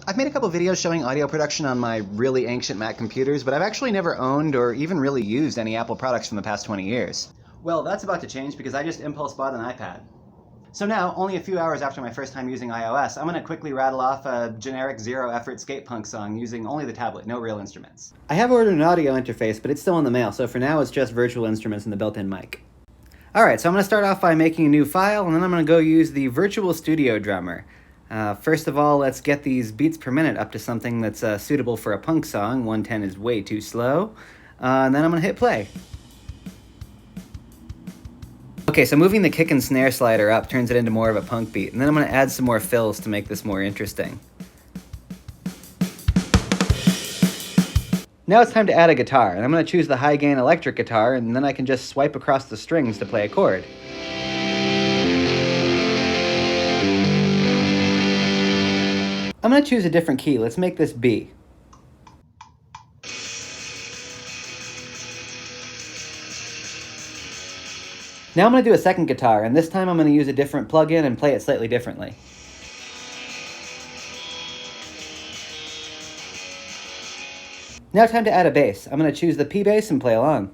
I've made a couple videos showing audio production on my really ancient Mac computers, but I've actually never owned or even really used any Apple products from the past 20 years. Well, that's about to change because I just impulse bought an iPad. So now, only a few hours after my first time using iOS, I'm going to quickly rattle off a generic zero-effort skate punk song using only the tablet, no real instruments. I have ordered an audio interface, but it's still in the mail, so for now it's just virtual instruments and the built-in mic. Alright, so I'm going to start off by making a new file, and then I'm going to go use the Virtual Studio Drummer. First of all, let's get these beats per minute up to something that's suitable for a punk song. 110 is way too slow. And then I'm going to hit play. Okay, so moving the kick and snare slider up turns it into more of a punk beat, and then I'm going to add some more fills to make this more interesting. Now it's time to add a guitar, and I'm going to choose the high-gain electric guitar, and then I can just swipe across the strings to play a chord. I'm going to choose a different key. Let's make this B. Now I'm going to do a second guitar, and this time I'm going to use a different plugin and play it slightly differently. Now time to add a bass. I'm going to choose the P bass and play along.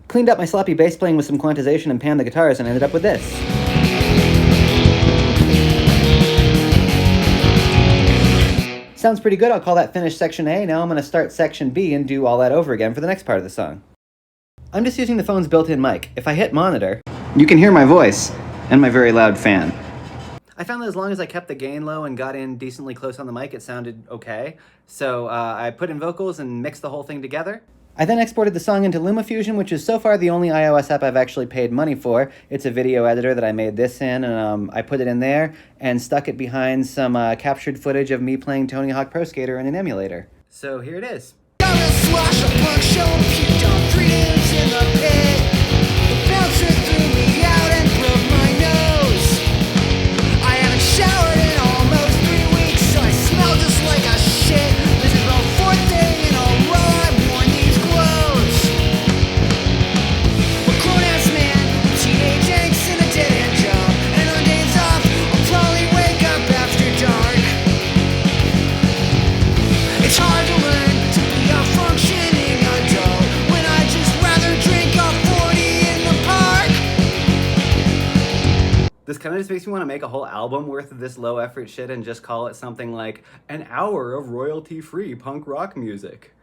Cleaned up my sloppy bass playing with some quantization and panned the guitars and ended up with this. Sounds pretty good. I'll call that finished section A. Now I'm going to start section B and do all that over again for the next part of the song. I'm just using the phone's built-in mic. If I hit monitor, you can hear my voice and my very loud fan. I found that as long as I kept the gain low and got in decently close on the mic, it sounded okay. So I put in vocals and mixed the whole thing together. I then exported the song into LumaFusion, which is so far the only iOS app I've actually paid money for. It's a video editor that I made this in, and I put it in there and stuck it behind some captured footage of me playing Tony Hawk Pro Skater in an emulator. So here it is. This kind of just makes me want to make a whole album worth of this low-effort shit and just call it something like an hour of royalty-free punk rock music.